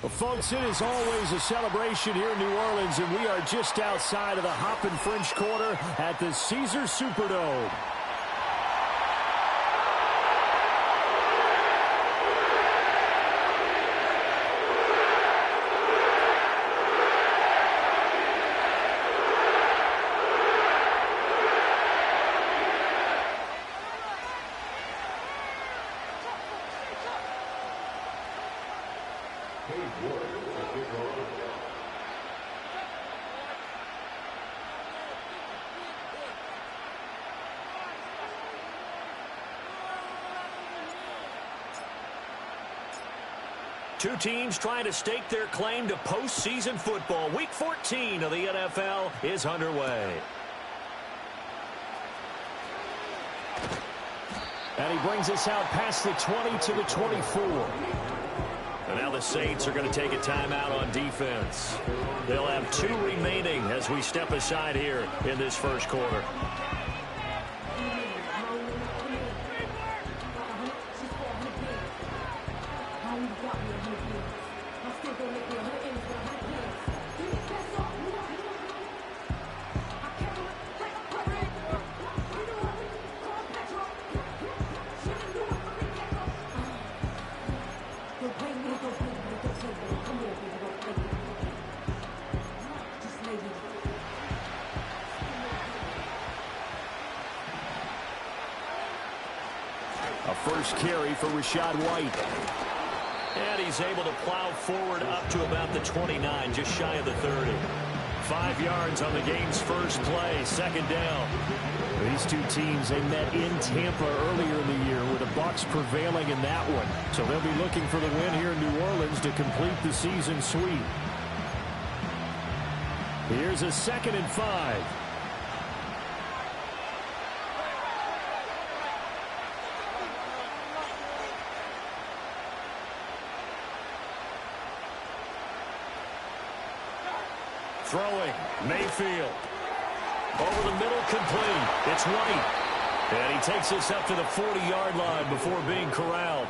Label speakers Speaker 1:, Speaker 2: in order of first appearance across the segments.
Speaker 1: Well, folks, it is always a celebration here in New Orleans, and we are just outside of the Hoppin' French Quarter at the Caesars Superdome. Two teams trying to stake their claim to postseason football. Week 14 of the NFL is underway. And he brings us out past the 20 to the 24. And now the Saints are going to take a timeout on defense. They'll have 2 remaining as we step aside here in this first quarter. First carry for Rashad White. And he's able to plow forward up to about the 29, just shy of the 30. 5 yards on the game's first play, second down. These two teams, they met in Tampa earlier in the year with the Bucs prevailing in that one. So they'll be looking for the win here in New Orleans to complete the season sweep. Here's a 2nd and 5. Throwing, Mayfield. Over the middle, complete. It's White. And he takes us up to the 40-yard line before being corralled.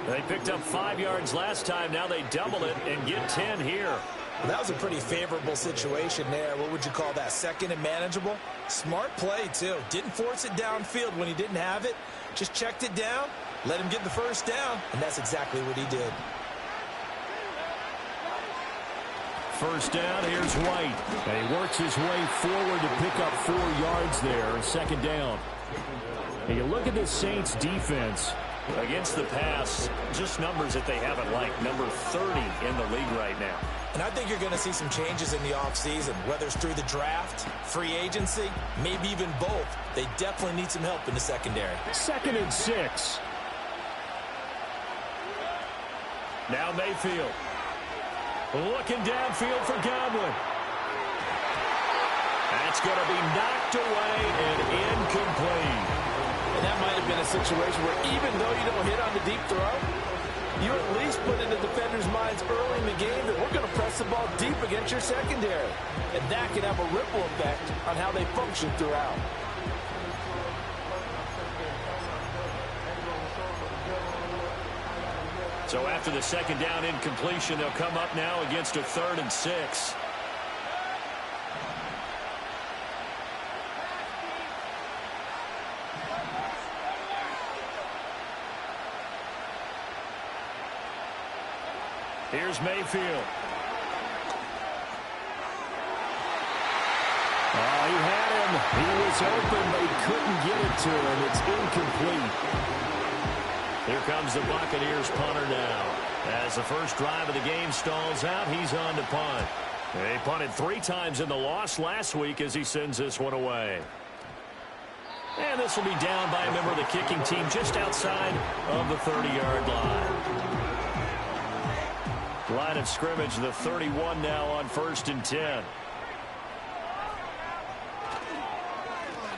Speaker 1: They picked up 5 yards last time. Now they double it and get 10 here.
Speaker 2: Well, that was a pretty favorable situation there. What would you call that? 2nd and manageable? Smart play, too. Didn't force it downfield when he didn't have it. Just checked it down, let him get the first down, and that's exactly what he did.
Speaker 1: First down, here's White. And he works his way forward to pick up 4 yards there, 2nd down. And you look at this Saints defense. Against the pass, just numbers that they haven't liked. Number 30 in the league right now.
Speaker 2: And I think you're going to see some changes in the offseason, whether it's through the draft, free agency, maybe even both. They definitely need some help in the secondary.
Speaker 1: 2nd and 6. Now Mayfield. Looking downfield for Godwin. That's going to be knocked away and incomplete.
Speaker 3: And that might have been a situation where even though you don't hit on the deep throw, you at least put in the defender's minds early in the game that we're going to press the ball deep against your secondary. And that can have a ripple effect on how they function throughout.
Speaker 1: So after the 2nd down incompletion, they'll come up now against a 3rd and 6. Here's Mayfield. Oh, he had him. He was open, but he couldn't get it to him. It's incomplete. Here comes the Buccaneers punter now. As the first drive of the game stalls out, he's on to punt. They punted 3 times in the loss last week as he sends this one away. And this will be down by a member of the kicking team just outside of the 30-yard line. Line of scrimmage, the 31 now on 1st and 10.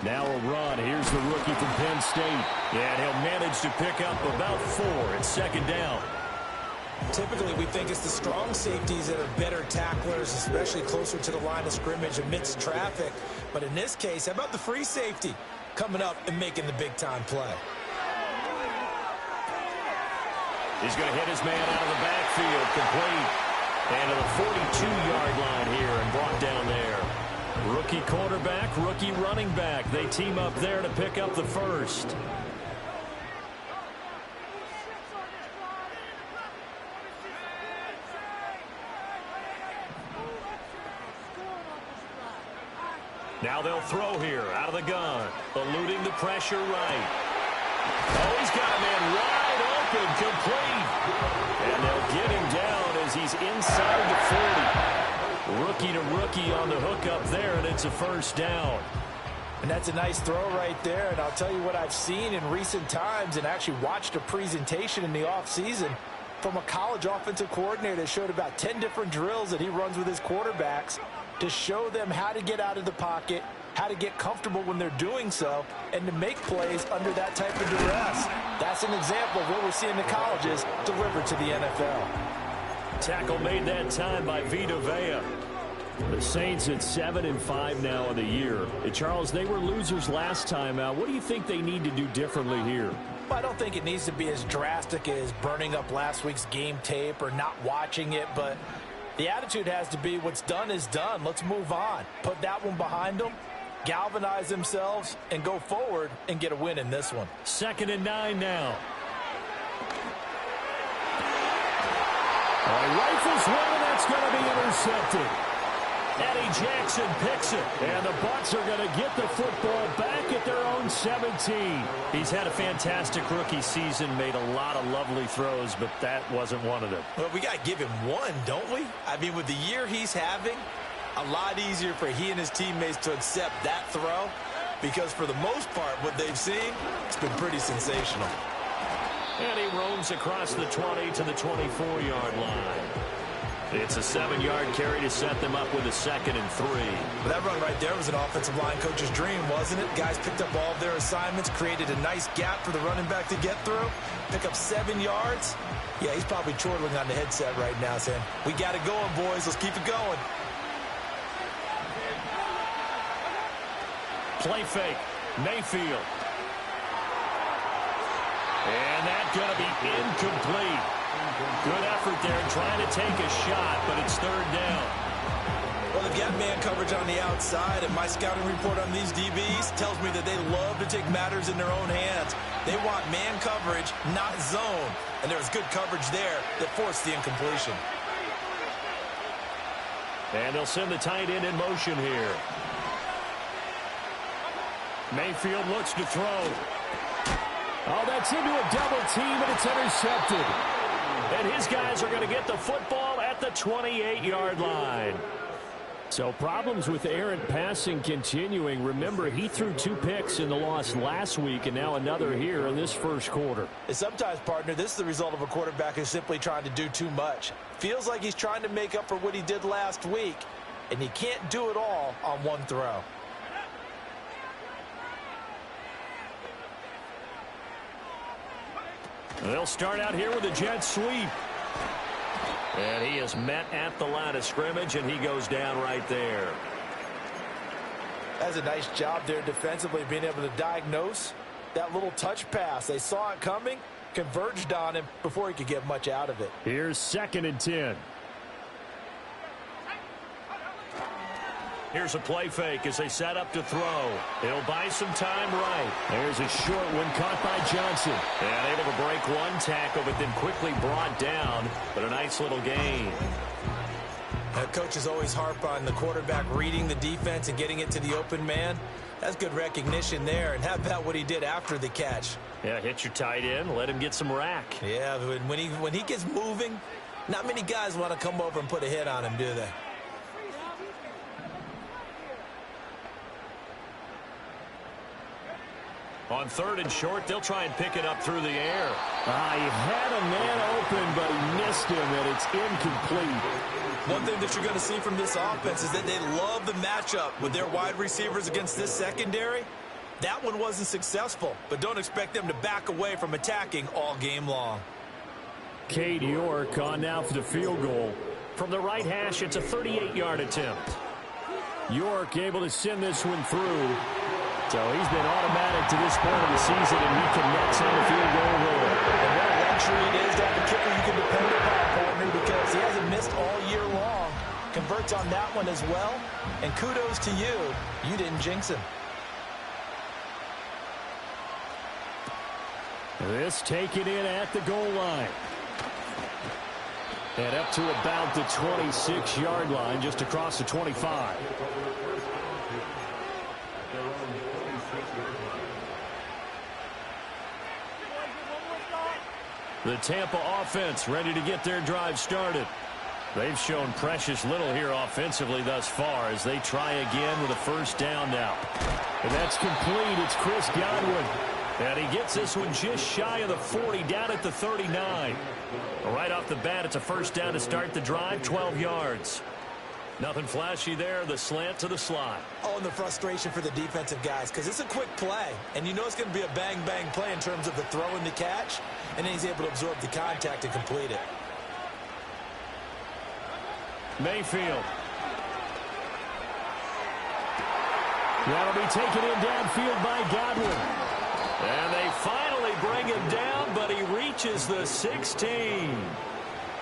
Speaker 1: Now a run. Here's the rookie from Penn State. And he'll manage to pick up about 4 at 2nd down.
Speaker 2: Typically, we think it's the strong safeties that are better tacklers, especially closer to the line of scrimmage amidst traffic. But in this case, how about the free safety coming up and making the big-time play?
Speaker 1: He's going to hit his man out of the backfield, complete. And to the 42-yard line here and brought down there. Rookie quarterback, rookie running back. They team up there to pick up the first. Now they'll throw here out of the gun. Eluding the pressure right. Oh, he's got a man wide open, complete. And they'll get him down as he's inside the 40. Rookie to rookie on the hook up there, and it's a first down.
Speaker 2: And that's a nice throw right there. And I'll tell you what I've seen in recent times and actually watched a presentation in the offseason from a college offensive coordinator that showed about 10 different drills that he runs with his quarterbacks to show them how to get out of the pocket, how to get comfortable when they're doing so, and to make plays under that type of duress. That's an example of what we're seeing the colleges deliver to the NFL.
Speaker 1: Tackle made that time by Vita Vea. The Saints at 7-5 now in the year. Charles, they were losers last time out. What do you think they need to do differently here?
Speaker 2: Well, I don't think it needs to be as drastic as burning up last week's game tape or not watching it, but the attitude has to be what's done is done. Let's move on. Put that one behind them, galvanize themselves, and go forward and get a win in this one.
Speaker 1: 2nd and 9 now. Rifles one, and that's going to be intercepted. Eddie Jackson picks it, and the Bucs are going to get the football back at their own 17. He's had a fantastic rookie season, made a lot of lovely throws, but that wasn't one of them.
Speaker 2: Well, we got to give him one, don't we? I mean, with the year he's having, a lot easier for he and his teammates to accept that throw because for the most part, what they've seen, it's been pretty sensational.
Speaker 1: And he roams across the 20 to the 24-yard line. It's a 7-yard carry to set them up with a 2nd and 3.
Speaker 2: Well, that run right there was an offensive line coach's dream, wasn't it? Guys picked up all of their assignments, created a nice gap for the running back to get through, pick up 7 yards. Yeah, he's probably chortling on the headset right now saying, we got it going, boys. Let's keep it going.
Speaker 1: Play fake. Mayfield. And that's going to be incomplete. Good effort there trying to take a shot, but it's 3rd down.
Speaker 2: Well, they've got man coverage on the outside, and my scouting report on these DBs tells me that they love to take matters in their own hands. They want man coverage, not zone. And there was good coverage there that forced the incompletion.
Speaker 1: And they'll send the tight end in motion here. Mayfield looks to throw. Oh, that's into a double team, and it's intercepted. And his guys are going to get the football at the 28-yard line. So problems with errant passing continuing. Remember, he threw 2 picks in the loss last week, and now another here in this first quarter.
Speaker 2: And sometimes, partner, this is the result of a quarterback who's simply trying to do too much. Feels like he's trying to make up for what he did last week, and he can't do it all on one throw.
Speaker 1: They'll start out here with a jet sweep. And he is met at the line of scrimmage, and he goes down right there.
Speaker 2: That's a nice job there defensively, being able to diagnose that little touch pass. They saw it coming, converged on him before he could get much out of it.
Speaker 1: Here's 2nd and 10. Here's a play fake as they set up to throw. He'll buy some time right. There's a short one caught by Johnson. And able to break one tackle, but then quickly brought down. But a nice little gain.
Speaker 2: Coaches always harp on the quarterback reading the defense and getting it to the open man. That's good recognition there. And how about what he did after the catch?
Speaker 1: Yeah, hit your tight end, let him get some rack.
Speaker 2: Yeah, when he gets moving, not many guys want to come over and put a hit on him, do they?
Speaker 1: On 3rd and short, they'll try and pick it up through the air. He had a man open, but he missed him, and it's incomplete.
Speaker 2: One thing that you're going to see from this offense is that they love the matchup with their wide receivers against this secondary. That one wasn't successful, but don't expect them to back away from attacking all game long.
Speaker 1: Cade York on now for the field goal. From the right hash, it's a 38-yard attempt. York able to send this one through. So he's been automatic to this point of the season, and he connects on the field goal roll.
Speaker 2: And what a luxury it is to have a kicker you can depend upon, partner, because because he hasn't missed all year long. Converts on that one as well. And kudos to you. You didn't jinx him.
Speaker 1: This taken in at the goal line. And up to about the 26-yard line, just across the 25. The Tampa offense ready to get their drive started. They've shown precious little here offensively thus far as they try again with a first down now. And that's complete. It's Chris Godwin. And he gets this one just shy of the 40, down at the 39. Right off the bat, it's a first down to start the drive, 12 yards. Nothing flashy there, the slant to the slot.
Speaker 2: Oh, and the frustration for the defensive guys, because it's a quick play, and you know it's going to be a bang-bang play in terms of the throw and the catch, and then he's able to absorb the contact and complete it.
Speaker 1: Mayfield. That'll be taken in downfield by Godwin. And they finally bring him down, but he reaches the 16.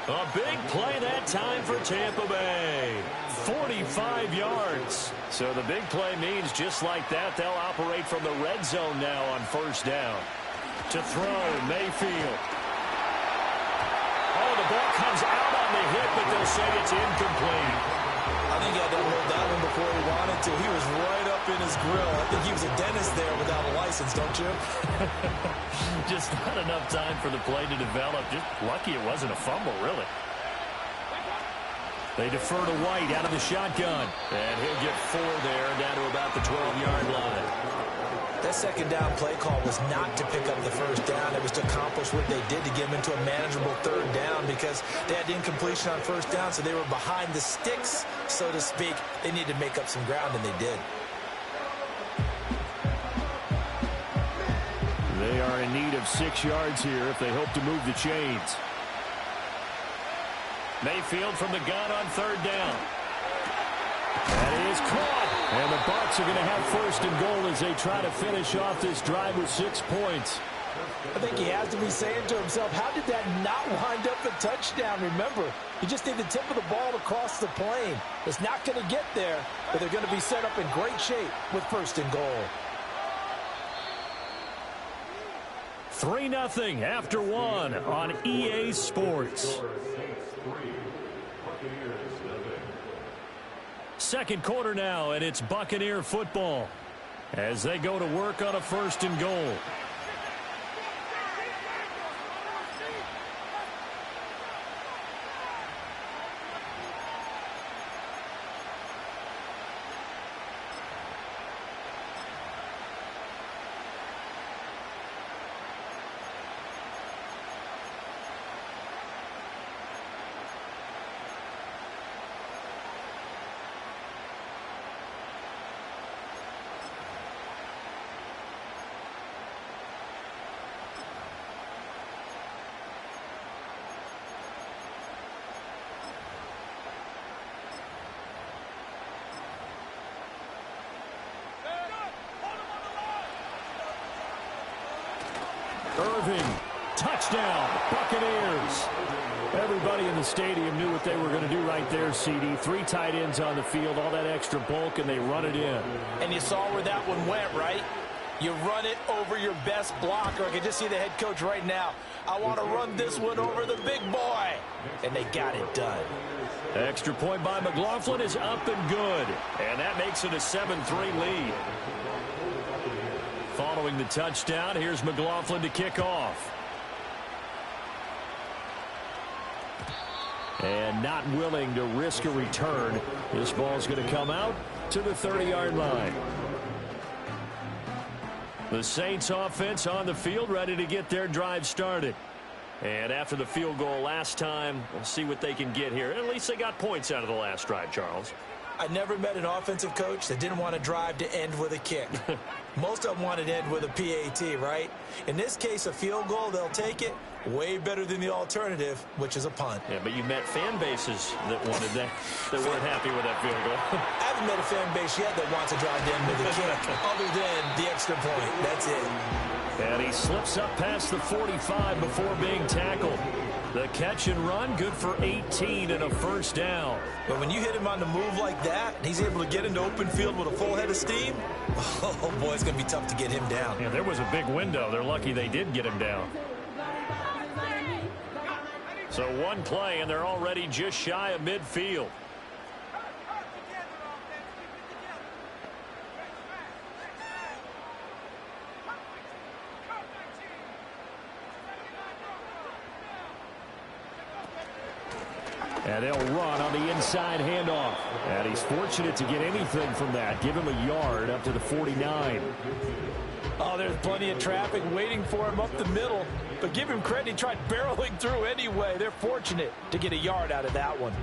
Speaker 1: A big play that time for Tampa Bay. 45 yards. So the big play means just like that, they'll operate from the red zone now on first down. To throw, Mayfield. Oh, the ball comes out on the hit, but they'll say it's incomplete.
Speaker 2: I think he had to hold that one before he wanted to. He was right up in his grill. I think he was a dentist there without a license, don't you?
Speaker 1: Just not enough time for the play to develop. Just lucky it wasn't a fumble, really. They defer to White out of the shotgun. And he'll get 4 there, down to about the 12-yard line.
Speaker 2: That second down play call was not to pick up the first down. It was to accomplish what they did to get them into a manageable third down because they had incompletion on first down, so they were behind the sticks, so to speak. They needed to make up some ground, and they did.
Speaker 1: They are in need of 6 yards here if they hope to move the chains. Mayfield from the gun on third down. That is caught. And the Bucs are going to have first and goal as they try to finish off this drive with 6 points.
Speaker 3: I think he has to be saying to himself, how did that not wind up a touchdown? Remember, you just need the tip of the ball to cross the plane. It's not going to get there, but they're going to be set up in great shape with first and goal.
Speaker 1: 3-0 after 1 on EA Sports. Second quarter now, and it's Buccaneer football as they go to work on a first and goal. Irving, touchdown, Buccaneers. Everybody in the stadium knew what they were going to do right there, CD. 3 tight ends on the field, all that extra bulk, and they run it in.
Speaker 2: And you saw where that one went, right? You run it over your best blocker. I can just see the head coach right now. I want to run this one over the big boy. And they got it done.
Speaker 1: Extra point by McLaughlin is up and good. And that makes it a 7-3 lead. Following the touchdown, here's McLaughlin to kick off. And not willing to risk a return. This ball's going to come out to the 30-yard line. The Saints offense on the field, ready to get their drive started. And after the field goal last time, we'll see what they can get here. At least they got points out of the last drive, Charles.
Speaker 2: I never met an offensive coach that didn't want to drive to end with a kick. Most of them wanted to end with a PAT, right? In this case, a field goal, they'll take it. Way better than the alternative, which is a punt.
Speaker 1: Yeah, but you met fan bases that wanted that, that weren't happy with that field goal.
Speaker 2: I haven't met a fan base yet that wants to drive in with a kick other than the extra point. That's it.
Speaker 1: And he slips up past the 45 before being tackled. The catch and run, good for 18 and a first down.
Speaker 2: But when you hit him on the move like that, and he's able to get into open field with a full head of steam, oh boy, it's going to be tough to get him down.
Speaker 1: Yeah, there was a big window. They're lucky they did get him down. So one play, and they're already just shy of midfield. And they'll run on the inside handoff. And he's fortunate to get anything from that. Give him a yard up to the 49.
Speaker 3: Oh, there's plenty of traffic waiting for him up the middle. But give him credit, he tried barreling through anyway. They're fortunate to get a yard out of that one.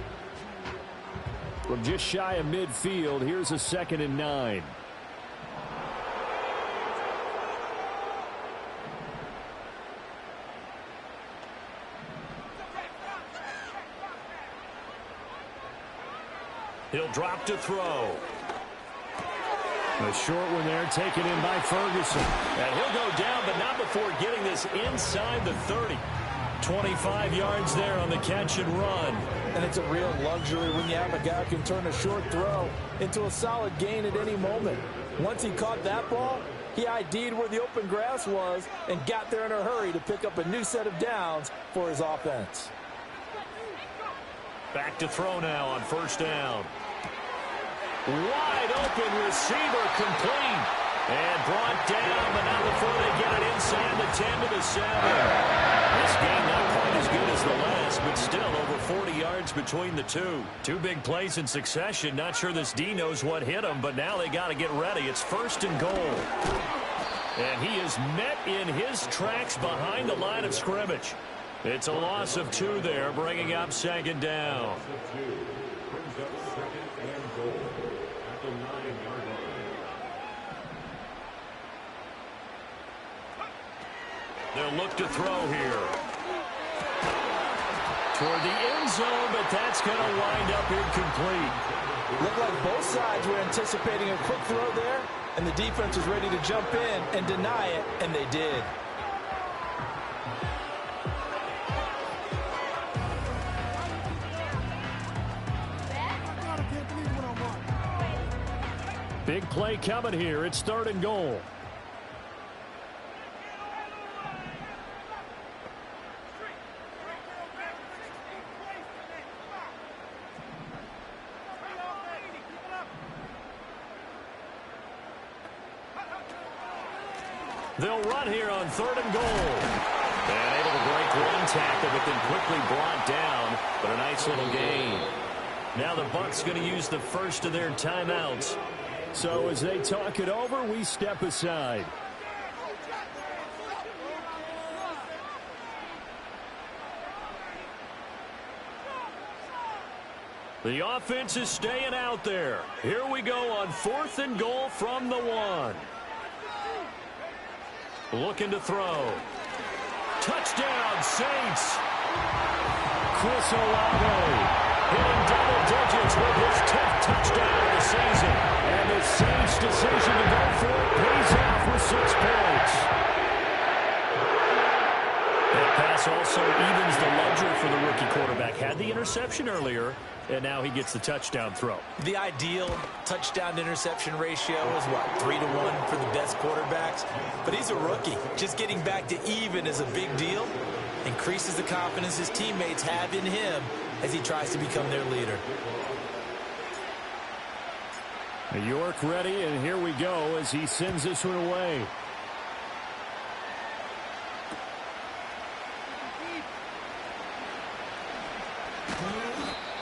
Speaker 1: From just shy of midfield, here's a 2nd and 9. He'll drop to throw. A short one there, taken in by Ferguson. And he'll go down, but not before getting this inside the 30. 25 yards there on the catch and run.
Speaker 3: And it's a real luxury when you have a guy who can turn a short throw into a solid gain at any moment. Once he caught that ball, he ID'd where the open grass was and got there in a hurry to pick up a new set of downs for his offense.
Speaker 1: Back to throw now on first down. Wide open receiver, complete. And brought down, but not before they get it inside the 10 to the 7. This game not quite as good as the last, but still over 40 yards between the two. Two big plays in succession. Not sure this D knows what hit him, but now they got to get ready. It's 1st and goal. And he is met in his tracks behind the line of scrimmage. It's a loss of 2 there, bringing up 2nd down. They'll look to throw here. Toward the end zone, but that's going to wind up incomplete.
Speaker 3: Looked like both sides were anticipating a quick throw there, and the defense was ready to jump in and deny it, and they did.
Speaker 1: Big play coming here. It's 3rd and goal. They'll run here on 3rd and goal. And able to break one tackle, but then quickly brought down. But a nice little gain. Now the Bucs going to use the first of their timeouts. So as they talk it over, we step aside. The offense is staying out there. Here we go on 4th and goal from the 1. Looking to throw. Touchdown, Saints. Chris Olave hitting double digits with his 10th touchdown of the season. And the Saints' decision to go for it pays off with 6 points. That pass also evens the ledger for the rookie quarterback. Had the interception earlier, and now he gets the touchdown throw.
Speaker 2: The ideal touchdown-to-interception ratio is, what, 3-to-1 for the best quarterbacks? But he's a rookie. Just getting back to even is a big deal. Increases the confidence his teammates have in him as he tries to become their leader.
Speaker 1: York ready, and here we go as he sends this one away.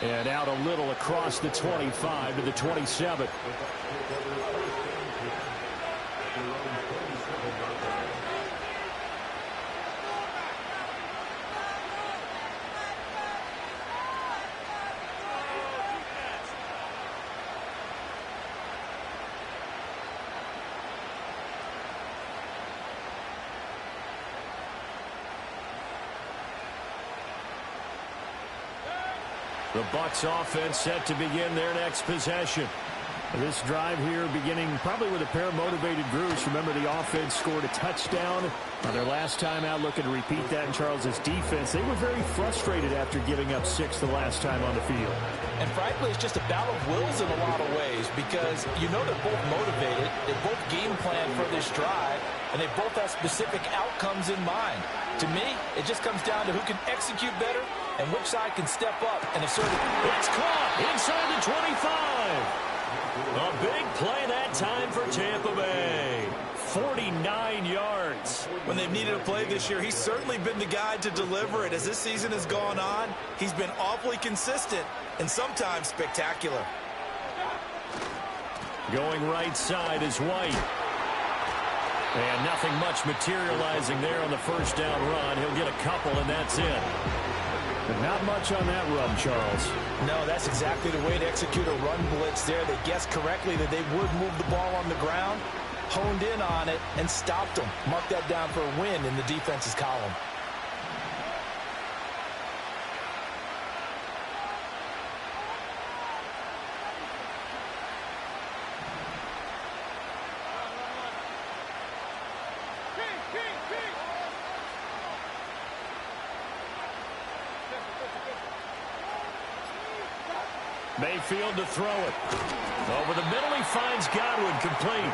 Speaker 1: And out a little across the 25 to the 27. The Bucs offense set to begin their next possession.
Speaker 4: This drive here beginning probably with a pair of motivated groups. Remember, the offense scored a touchdown on their last time out, looking to repeat that in Charles's defense. They were very frustrated after giving up 6 the last time on the field.
Speaker 2: And frankly, it's just a battle of wills in a lot of ways because you know they're both motivated. They both game plan for this drive, and they both have specific outcomes in mind. To me, it just comes down to who can execute better and which side can step up and assert it.
Speaker 1: It's caught inside the 25. A big play that time for Tampa Bay. 49 yards.
Speaker 2: When they've needed a play this year, he's certainly been the guy to deliver it. As this season has gone on, he's been awfully consistent and sometimes spectacular.
Speaker 1: Going right side is White. And nothing much materializing there on the first down run. He'll get a couple, and that's it.
Speaker 4: But not much on that run, Charles.
Speaker 2: No, that's exactly the way to execute a run blitz there. They guessed correctly that they would move the ball on the ground, honed in on it, and stopped them. Mark that down for a win in the defense's column.
Speaker 1: Mayfield to throw it. Over the middle, he finds Godwin complete.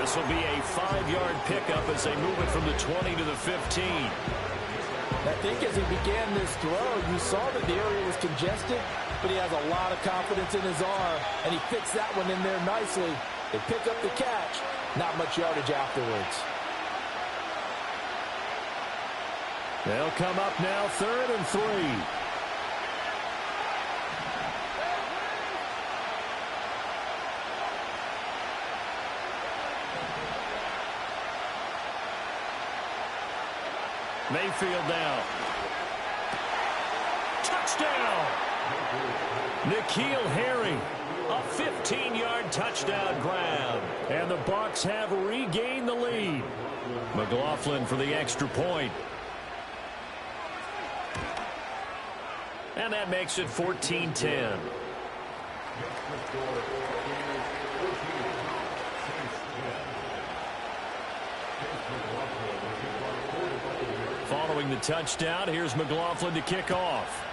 Speaker 1: This will be a 5-yard pickup as they move it from the 20 to the 15.
Speaker 3: I think as he began this throw, you saw that the area was congested, but he has a lot of confidence in his arm, and he fits that one in there nicely. They pick up the catch. Not much yardage afterwards.
Speaker 4: They'll come up now 3rd and 3.
Speaker 1: Mayfield now. Touchdown! N'Keal Harry. A 15-yard touchdown grab.
Speaker 4: And the Bucs have regained the lead.
Speaker 1: McLaughlin for the extra point. And that makes it 14-10. Following the touchdown, here's McLaughlin to kick off.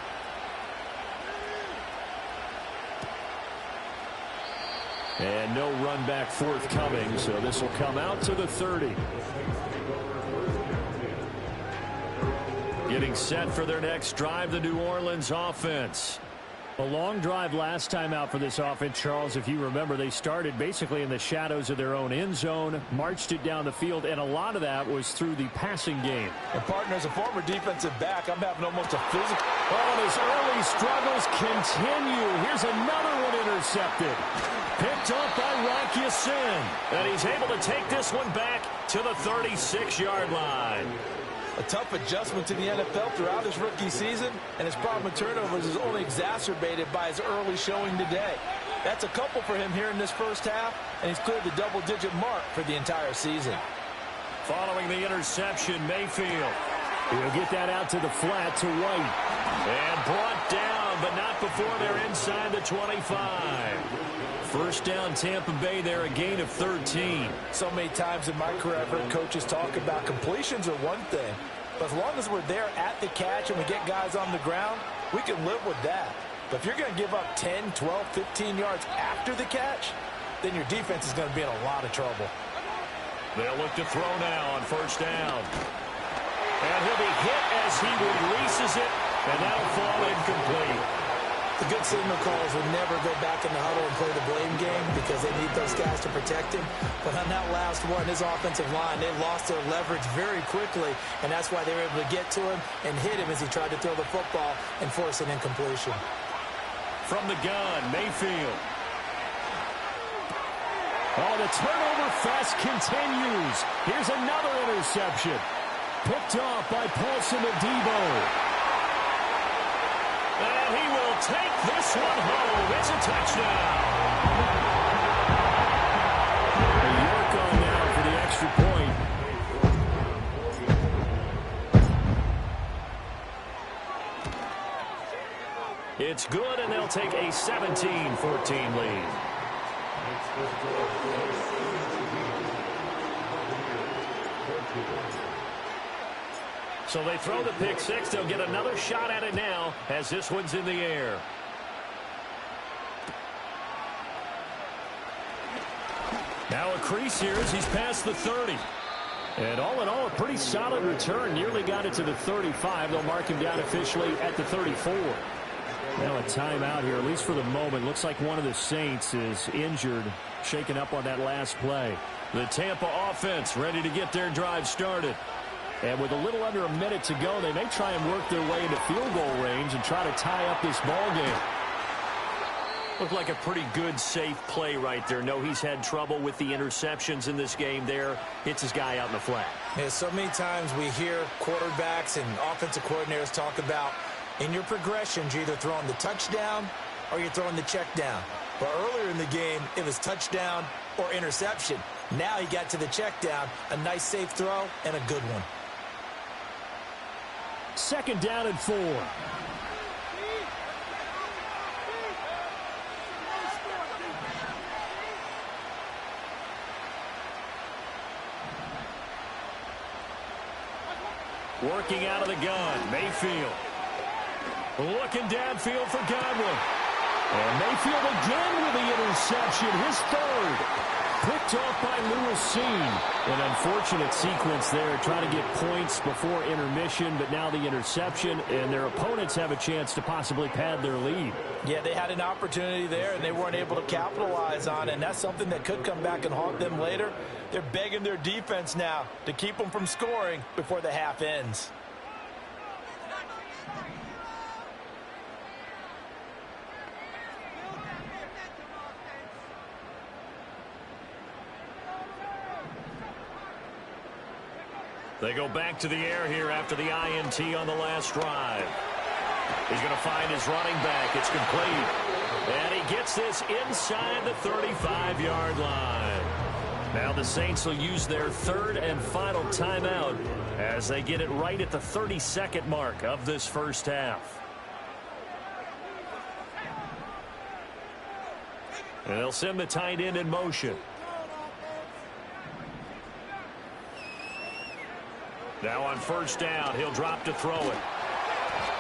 Speaker 1: And no run back forthcoming, so this will come out to the 30. Getting set for their next drive, the New Orleans offense.
Speaker 4: A long drive last time out for this offense, Charles. If you remember, they started basically in the shadows of their own end zone, marched it down the field, and a lot of that was through the passing game.
Speaker 2: And partner, as a former defensive back, I'm having almost a physical.
Speaker 4: Oh, and his early struggles continue. Here's another one intercepted.
Speaker 1: Picked up by Rock Ya-Sin. And he's able to take this one back to the 36-yard line.
Speaker 2: A tough adjustment to the NFL throughout his rookie season, and his problem with turnovers is only exacerbated by his early showing today. That's a couple for him here in this first half, and he's cleared the double-digit mark for the entire season.
Speaker 1: Following the interception, Mayfield.
Speaker 4: He'll get that out to the flat to White.
Speaker 1: And brought down, but not before they're inside the 25. First down, Tampa Bay there, a gain of 13.
Speaker 2: So many times in my career, I've heard coaches talk about completions are one thing, but as long as we're there at the catch and we get guys on the ground, we can live with that. But if you're going to give up 10, 12, 15 yards after the catch, then your defense is going to be in a lot of trouble.
Speaker 1: They'll look to throw now on first down. And he'll be hit as he releases it, and that'll fall incomplete.
Speaker 2: The good signal calls will never go back in the huddle and play the blame game because they need those guys to protect him. But on that last one, his offensive line, they lost their leverage very quickly, and that's why they were able to get to him and hit him as he tried to throw the football and force an incompletion.
Speaker 1: From the gun, Mayfield.
Speaker 4: Oh, the turnover fest continues. Here's another interception. Picked off by Paulson Adebo.
Speaker 1: And he will take this one home. It's a touchdown.
Speaker 4: York on now for the extra point.
Speaker 1: It's good, and they'll take a 17-14 lead. So they throw the pick six. They'll get another shot at it now as this one's in the air. Now a crease here as he's past the 30. And all in all, a pretty solid return. Nearly got it to the 35. They'll mark him down officially at the 34. Now a timeout here, at least for the moment. Looks like one of the Saints is injured, shaken up on that last play. The Tampa offense ready to get their drive started. And with a little under a minute to go, they may try and work their way into field goal range and try to tie up this ball game. Looked like a pretty good, safe play right there. No, he's had trouble with the interceptions in this game there. Hits his guy out in the flat.
Speaker 2: Yeah, so many times we hear quarterbacks and offensive coordinators talk about in your progressions, you're either throwing the touchdown or you're throwing the check down. But earlier in the game, it was touchdown or interception. Now he got to the check down, a nice safe throw, and a good one.
Speaker 4: 2nd down and 4. Working out of the gun, Mayfield. Looking downfield for Godwin. And Mayfield again with the interception, his 3rd. Picked off by Lewis. An unfortunate sequence there, trying to get points before intermission, but now the interception, and their opponents have a chance to possibly pad their lead.
Speaker 2: Yeah, they had an opportunity there, and they weren't able to capitalize on it, and that's something that could come back and haunt them later. They're begging their defense now to keep them from scoring before the half ends.
Speaker 1: They go back to the air here after the INT on the last drive. He's going to find his running back. It's complete. And he gets this inside the 35-yard line. Now the Saints will use their 3rd and final timeout as they get it right at the 32nd mark of this first half. And they'll send the tight end in motion. Now on 1st down, he'll drop to throw it.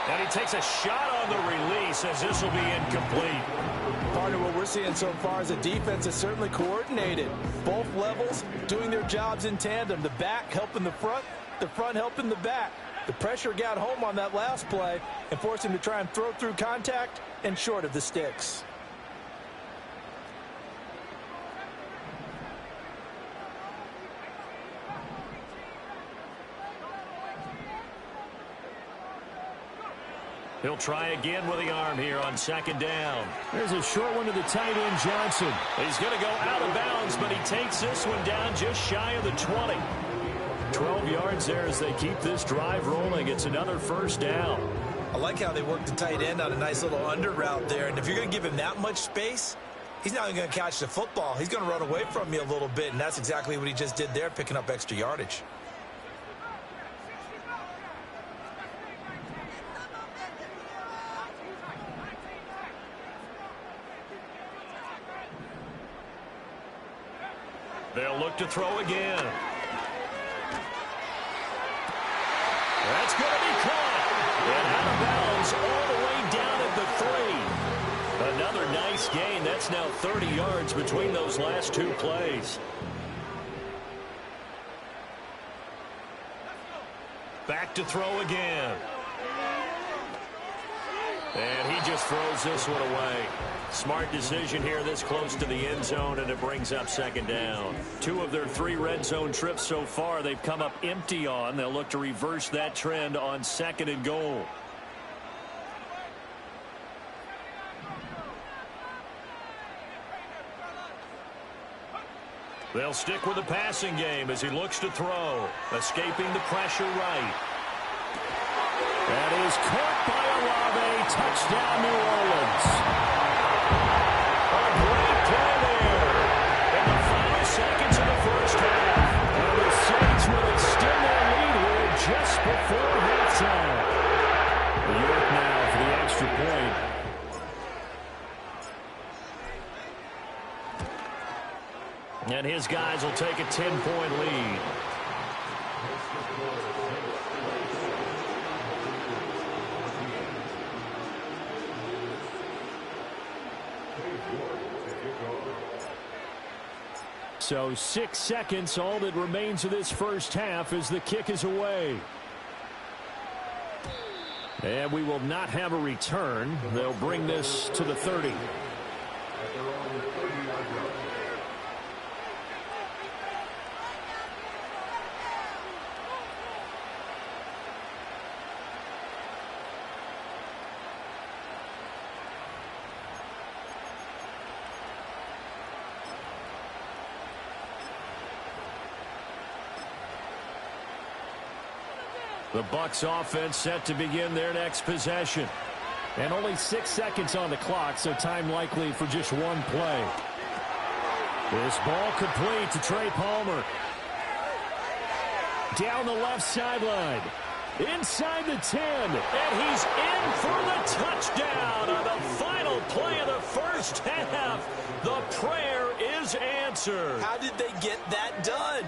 Speaker 1: And he takes a shot on the release as this will be incomplete.
Speaker 2: Partner, what we're seeing so far is the defense is certainly coordinated. Both levels doing their jobs in tandem. The back helping the front helping the back. The pressure got home on that last play and forced him to try and throw through contact and short of the sticks.
Speaker 1: He'll try again with the arm here on 2nd down.
Speaker 4: There's a short one to the tight end, Johnson.
Speaker 1: He's going to go out of bounds, but he takes this one down just shy of the 20. 12 yards there as they keep this drive rolling. It's another 1st down.
Speaker 2: I like how they work the tight end on a nice little under route there. And if you're going to give him that much space, he's not even going to catch the football. He's going to run away from you a little bit, and that's exactly what he just did there, picking up extra yardage.
Speaker 1: They'll look to throw again. That's going to be caught. And out of bounds all the way down at the 3. Another nice gain. That's now 30 yards between those last 2 plays. Back to throw again. And he just throws this one away. Smart decision here this close to the end zone, and it brings up 2nd down. 2 of their 3 red zone trips so far they've come up empty on. They'll look to reverse that trend on 2nd and goal. They'll stick with the passing game as he looks to throw. Escaping the pressure right.
Speaker 4: That is caught by Olave. Touchdown, New Orleans.
Speaker 1: A great play there. In the final seconds of the first half.
Speaker 4: And the Saints will extend their lead here just before halftime. New York now for the extra point.
Speaker 1: And his guys will take a 10-point lead.
Speaker 4: So 6 seconds, all that remains of this first half as the kick is away. And we will not have a return. They'll bring this to the 30.
Speaker 1: The Bucs offense set to begin their next possession.
Speaker 4: And only 6 seconds on the clock, so time likely for just one play. This ball complete to Trey Palmer. Down the left sideline. Inside the 10.
Speaker 1: And he's in for the touchdown on the final play of the first half. The prayer is answered.
Speaker 2: How did they get that done?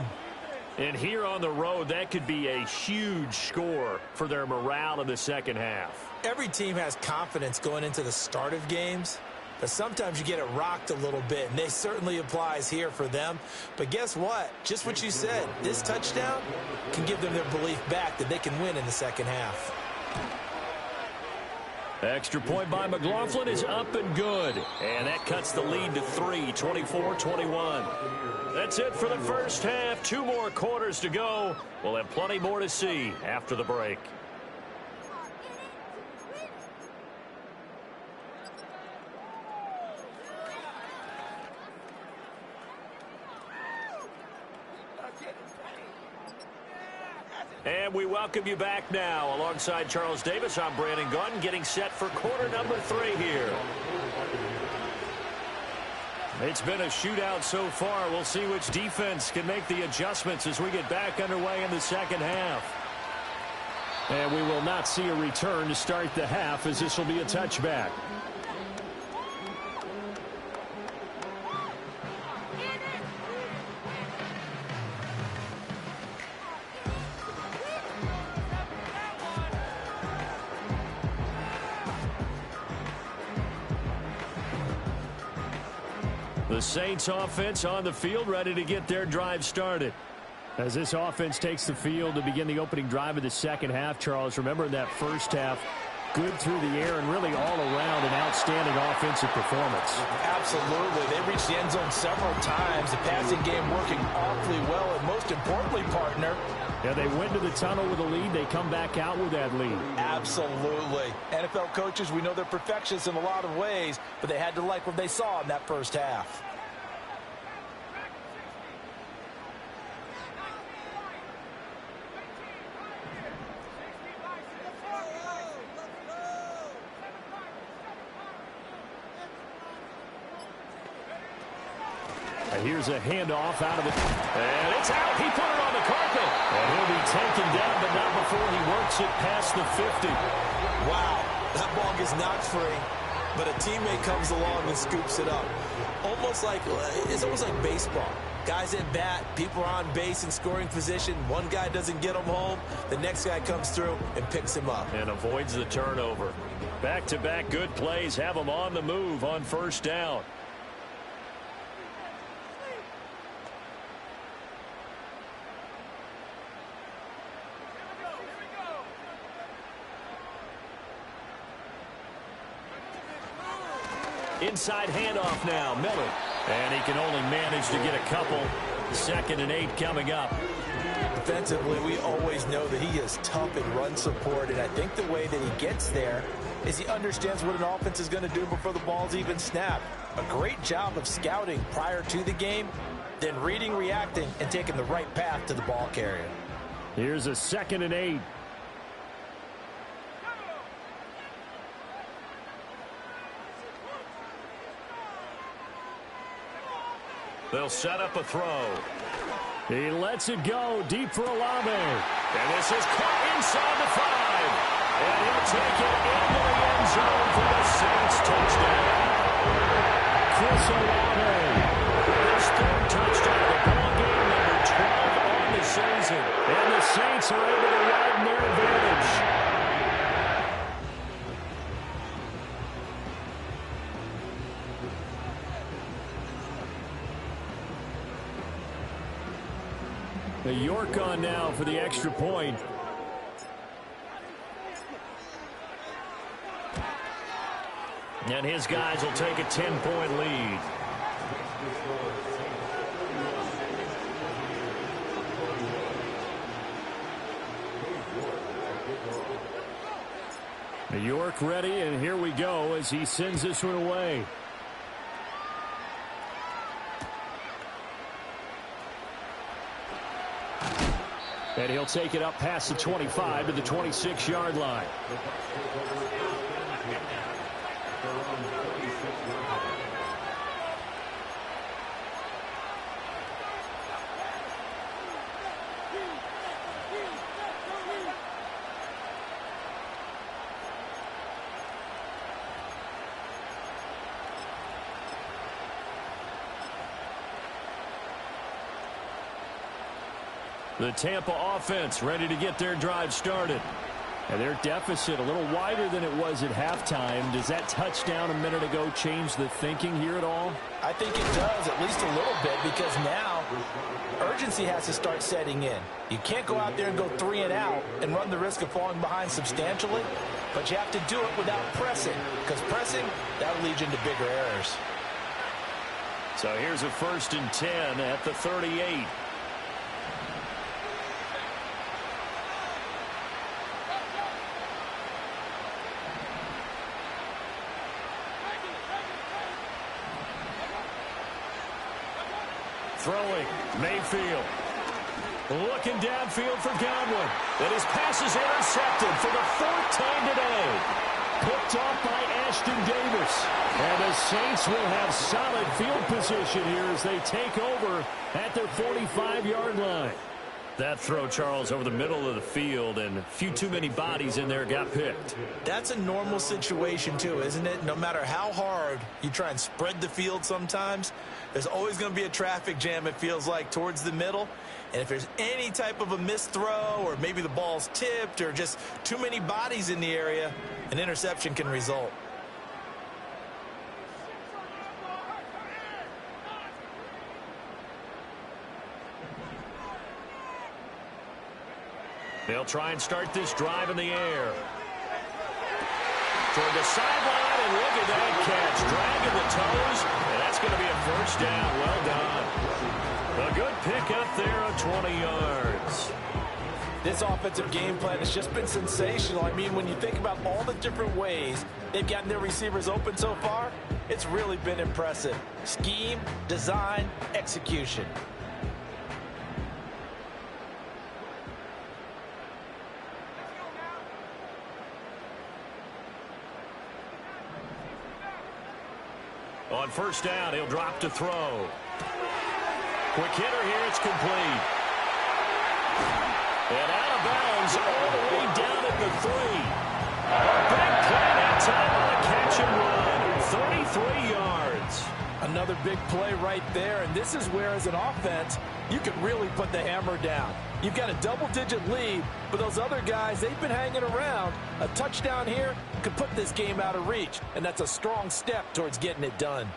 Speaker 1: And here on the road, that could be a huge score for their morale in the second half.
Speaker 2: Every team has confidence going into the start of games, but sometimes you get it rocked a little bit, and it certainly applies here for them. But guess what? Just what you said, this touchdown can give them their belief back that they can win in the second half.
Speaker 1: Extra point by McLaughlin is up and good. And that cuts the lead to 3, 24-21. That's it for the first half. 2 more quarters to go. We'll have plenty more to see after the break. And we welcome you back now. Alongside Charles Davis, I'm Brandon Gaudin, getting set for quarter number 3 here. It's been a shootout so far. We'll see which defense can make the adjustments as we get back underway in the second half.
Speaker 4: And we will not see a return to start the half, as this will be a touchback.
Speaker 1: The Saints offense on the field, ready to get their drive started.
Speaker 4: As this offense takes the field to begin the opening drive of the second half, Charles, remember in that first half, good through the air and really all around an outstanding offensive performance.
Speaker 2: Absolutely. They reached the end zone several times. The passing game working awfully well, and most importantly, partner,
Speaker 4: yeah, they went to the tunnel with a lead. They come back out with that lead.
Speaker 2: Absolutely. NFL coaches, we know they're perfectionists in a lot of ways, but they had to like what they saw in that first half.
Speaker 4: And here's a handoff out of it.
Speaker 1: And it's out. He put it on the carpet.
Speaker 4: And he'll be taken down, but not before he works it past the 50.
Speaker 2: Wow, that ball gets knocked free, but a teammate comes along and scoops it up. It's almost like baseball. Guys at bat, people are on base in scoring position. One guy doesn't get him home. The next guy comes through and picks him up.
Speaker 1: And avoids the turnover. Back-to-back good plays have them on the move on first down. Inside handoff now, Miller. And he can only manage to get a couple. 2nd and 8 coming up.
Speaker 2: Defensively, we always know that he is tough in run support, and I think the way that he gets there is he understands what an offense is going to do before the ball's even snapped. A great job of scouting prior to the game, then reading, reacting, and taking the right path to the ball carrier.
Speaker 4: Here's a 2nd and 8.
Speaker 1: They'll set up a throw.
Speaker 4: He lets it go deep for Olave.
Speaker 1: And this is caught inside the 5. And he'll take it into the end zone for the Saints touchdown.
Speaker 4: Chris Olave.
Speaker 1: His 3rd touchdown
Speaker 4: the Saints are able to widen their advantage. The York on now for the extra point.
Speaker 1: And his guys will take a 10-point lead.
Speaker 4: New York ready, and here we go as he sends this one away. And he'll take it up past the 25 to the 26-yard line.
Speaker 1: The Tampa offense ready to get their drive started.
Speaker 4: And their deficit a little wider than it was at halftime. Does that touchdown a minute ago change the thinking here at all?
Speaker 2: I think it does, at least a little bit, because now urgency has to start setting in. You can't go out there and go 3 and out and run the risk of falling behind substantially, but you have to do it without pressing, because pressing, that'll lead you into bigger errors.
Speaker 1: So here's a 1st and 10 at the 38. Throwing, Mayfield. Looking downfield for Godwin. And his pass is intercepted for the 4th time today. Picked off by Ashton Davis. And the Saints will have solid field position here as they take over at their 45-yard line. That throw, Charles, over the middle of the field, and a few too many bodies in there got picked.
Speaker 2: That's a normal situation, too, isn't it? No matter how hard you try and spread the field sometimes, there's always going to be a traffic jam, it feels like, towards the middle. And if there's any type of a missed throw, or maybe the ball's tipped, or just too many bodies in the area, an interception can result.
Speaker 1: They'll try and start this drive in the air. Toward the sideline, and look at that catch. Dragging the toes, and that's going to be a 1st down. Well done. A good pickup there of 20 yards.
Speaker 2: This offensive game plan has just been sensational. I mean, when you think about all the different ways they've gotten their receivers open so far, it's really been impressive. Scheme, design, execution.
Speaker 1: On 1st down, he'll drop to throw. Quick hitter here, it's complete. And out of bounds all the way down at the 3. A big play that time on a catch and run. 33 yards.
Speaker 2: Another big play right there, and this is where, as an offense, you can really put the hammer down. You've got a double-digit lead, but those other guys, they've been hanging around. A touchdown here could put this game out of reach, and that's a strong step towards getting it done.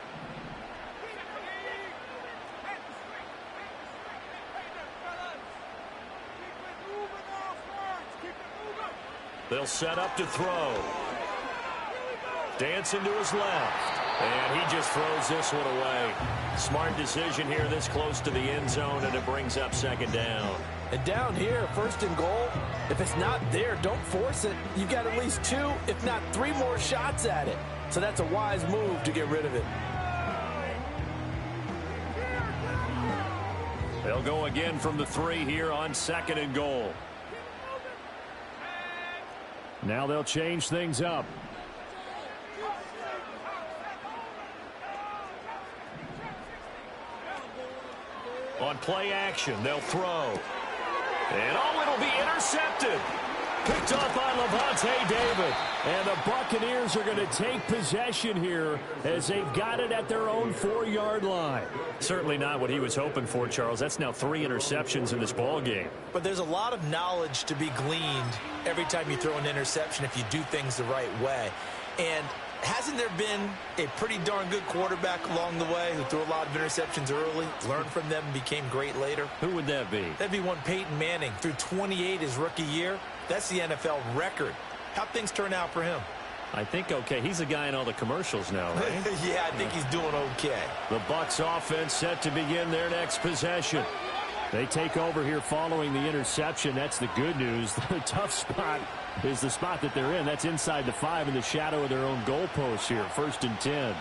Speaker 1: They'll set up to throw. Dancing to his left. And he just throws this one away. Smart decision here this close to the end zone, and it brings up 2nd down.
Speaker 2: And down here, 1st and goal, if it's not there, don't force it. You've got at least 2, if not 3 more shots at it. So that's a wise move to get rid of it.
Speaker 1: They'll go again from the 3 here on 2nd and goal.
Speaker 4: Now they'll change things up.
Speaker 1: On play action, they'll throw. And it'll be intercepted. Picked off by Levante David. And the Buccaneers are going to take possession here as they've got it at their own 4-yard line. Certainly not what he was hoping for, Charles. That's now 3 interceptions in this ball game.
Speaker 2: But there's a lot of knowledge to be gleaned every time you throw an interception if you do things the right way. And hasn't there been a pretty darn good quarterback along the way who threw a lot of interceptions early, learned from them, and became great later?
Speaker 1: Who would that be?
Speaker 2: That'd be one Peyton Manning. Threw 28 his rookie year. That's the NFL record. How'd things turn out for him?
Speaker 1: I think okay. He's the guy in all the commercials now, right?
Speaker 2: Yeah, I think he's doing okay.
Speaker 1: The Bucs offense set to begin their next possession.
Speaker 4: They take over here following the interception. That's the good news. The tough spot is the spot that they're in. That's inside the 5 in the shadow of their own goalpost here. 1st and 10.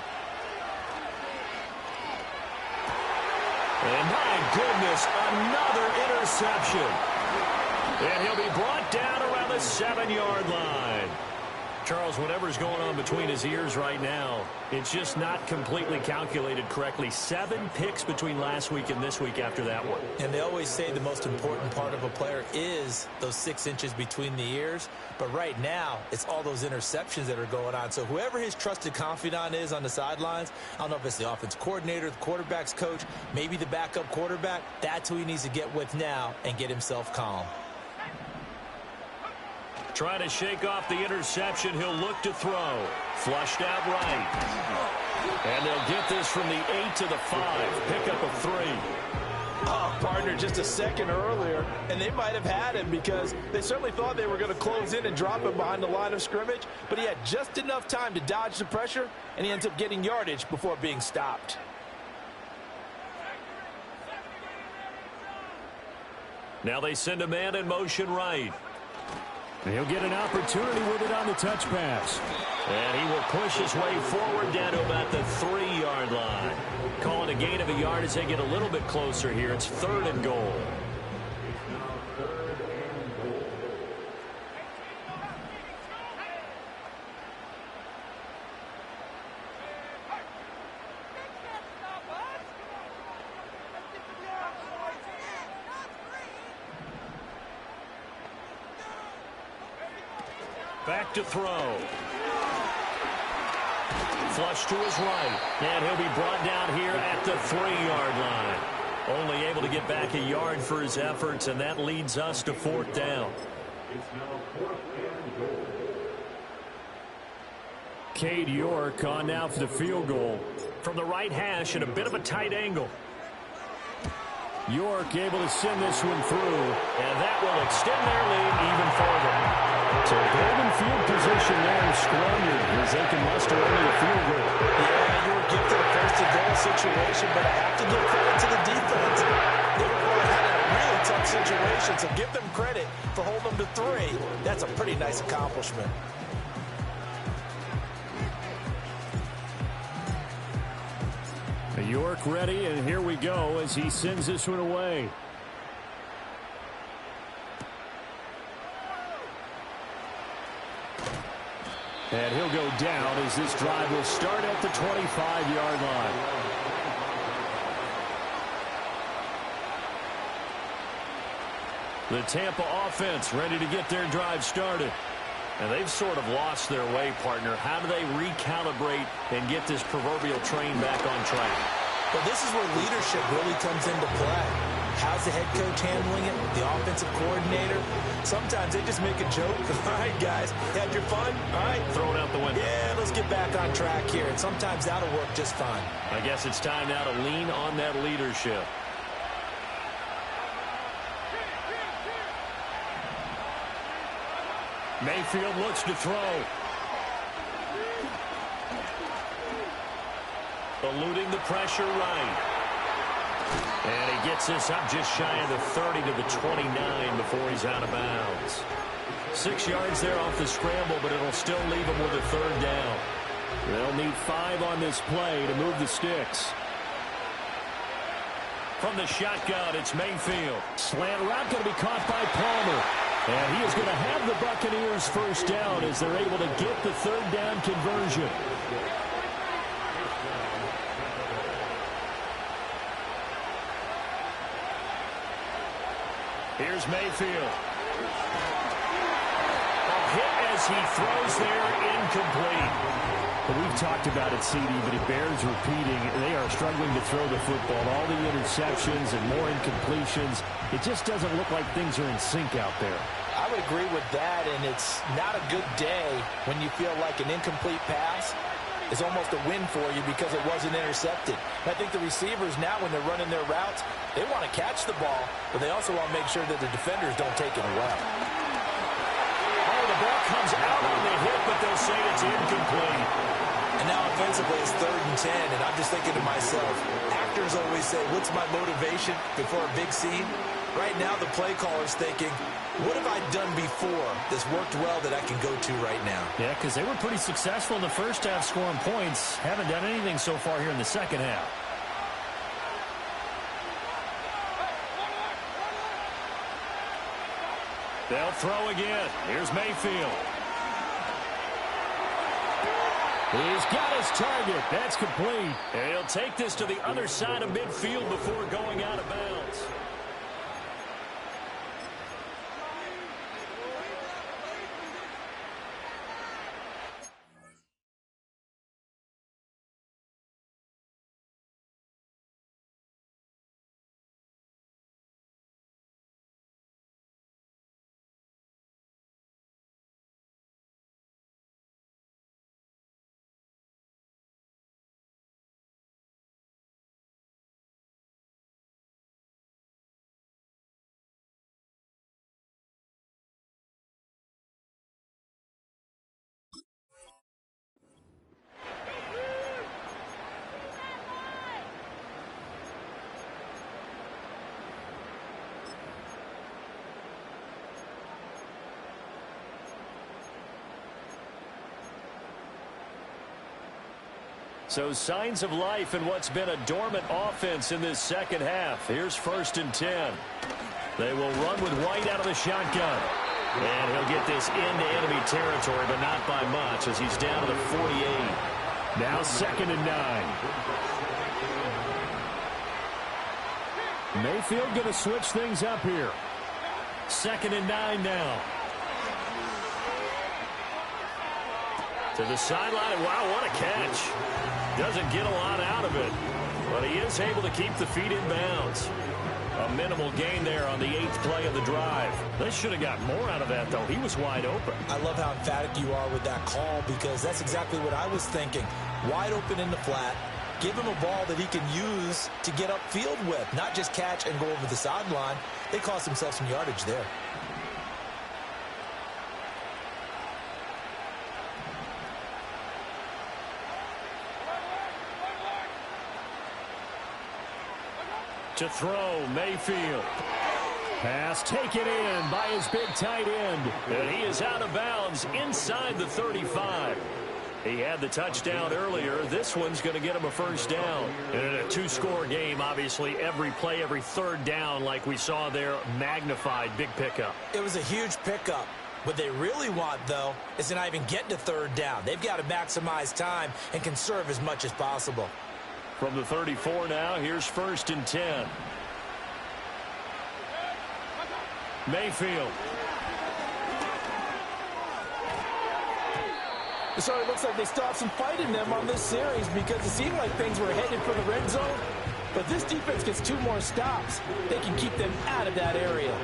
Speaker 1: And my goodness, another interception. And he'll be brought down around the 7-yard line. Charles, whatever's going on between his ears right now, it's just not completely calculated correctly. 7 picks between last week and this week after that one.
Speaker 2: And they always say the most important part of a player is those 6 inches between the ears. But right now, it's all those interceptions that are going on. So whoever his trusted confidant is on the sidelines, I don't know if it's the offense coordinator, the quarterback's coach, maybe the backup quarterback, that's who he needs to get with now and get himself calm.
Speaker 1: Trying to shake off the interception. He'll look to throw. Flushed out right. And they'll get this from the 8 to the 5. Pick up a 3.
Speaker 3: Oh, partner, just a second earlier, and they might have had him because they certainly thought they were going to close in and drop him behind the line of scrimmage, but he had just enough time to dodge the pressure, and he ends up getting yardage before being stopped.
Speaker 1: Now they send a man in motion right.
Speaker 4: He'll get an opportunity with it on the touch pass.
Speaker 1: And he will push his way forward down to about the 3-yard line. Calling a gain of a yard as they get a little bit closer here. It's 3rd and goal. Back to throw. Flush to his right. And he'll be brought down here at the 3-yard line. Only able to get back a yard for his efforts, and that leads us to 4th down.
Speaker 4: Cade York on now for the field goal.
Speaker 1: From the right hash at a bit of a tight angle.
Speaker 4: York able to send this one through.
Speaker 1: And that will extend their lead even further.
Speaker 4: So golden field position there squandered as they can muster only a field goal.
Speaker 2: Yeah, you were gifted a 1st-and-goal situation, but I have to give credit to the defense. They were going to have a really tough situation, so give them credit for holding them to 3. That's a pretty nice accomplishment.
Speaker 4: York ready, and here we go as he sends this one away. And he'll go down as this drive will start at the 25-yard line.
Speaker 1: The Tampa offense ready to get their drive started. And they've sort of lost their way, partner. How do they recalibrate and get this proverbial train back on track?
Speaker 2: Well, this is where leadership really comes into play. How's the head coach handling it? The offensive coordinator? Sometimes they just make a joke. All right, guys, had your fun? All right.
Speaker 1: Throw it out the window.
Speaker 2: Yeah, let's get back on track here. And sometimes that'll work just fine.
Speaker 1: I guess it's time now to lean on that leadership. Mayfield looks to throw. Eluding the pressure right. And he gets this up just shy of the 30 to the 29 before he's out of bounds. 6 yards there off the scramble, but it'll still leave him with a 3rd down.
Speaker 4: They'll need 5 on this play to move the sticks.
Speaker 1: From the shotgun, it's Mayfield.
Speaker 4: Slant route going to be caught by Palmer. And he is going to have the Buccaneers 1st down as they're able to get the 3rd down conversion.
Speaker 1: Here's Mayfield. hit as he throws there, incomplete.
Speaker 4: Well, we've talked about it, CD, but it bears repeating. They are struggling to throw the football. All the interceptions and more incompletions. It just doesn't look like things are in sync out there.
Speaker 3: I would agree with that, and it's not a good day when you feel like an incomplete pass is almost a win for you because it wasn't intercepted. I think the receivers now, when they're running their routes, they want to catch the ball, but they also want to make sure that the defenders don't take it away.
Speaker 1: Oh, the ball comes out on the hit, but they'll say it's incomplete.
Speaker 2: And now offensively it's 3rd and 10, and I'm just thinking to myself, actors always say, what's my motivation before a big scene? Right now the play caller's thinking, what have I done before that's worked well that I can go to right now?
Speaker 4: Yeah, because they were pretty successful in the first half scoring points. Haven't done anything so far here in the second half.
Speaker 1: They'll throw again. Here's Mayfield.
Speaker 4: He's got his target. That's complete.
Speaker 1: And he'll take this to the other side of midfield before going out of bounds. So signs of life in what's been a dormant offense in this second half. Here's 1st and 10. They will run with White out of the shotgun. And he'll get this into enemy territory, but not by much as he's down to the 48.
Speaker 4: Now 2nd and 9. Mayfield going to switch things up here.
Speaker 1: 2nd and 9 now. To the sideline. Wow, what a catch. Doesn't get a lot out of it, but he is able to keep the feet in bounds. A minimal gain there on the 8th play of the drive. They should have got more out of that, though. He was wide open.
Speaker 2: I love how emphatic you are with that call because that's exactly what I was thinking. Wide open in the flat. Give him a ball that he can use to get upfield with, not just catch and go over the sideline. They cost themselves some yardage there.
Speaker 1: To throw, Mayfield.
Speaker 4: Pass taken in by his big tight end.
Speaker 1: And he is out of bounds inside the 35. He had the touchdown earlier. This one's going to get him a 1st down. And in a 2-score game, obviously, every play, every 3rd down, like we saw there, magnified. Big pickup.
Speaker 2: It was a huge pickup. What they really want, though, is to not even get to 3rd down. They've got to maximize time and conserve as much as possible.
Speaker 1: From the 34 now, here's 1st and 10. Mayfield.
Speaker 3: So it looks like they still have some fight in them on this series because it seemed like things were headed for the red zone. But this defense gets 2 more stops. They can keep them out of that area.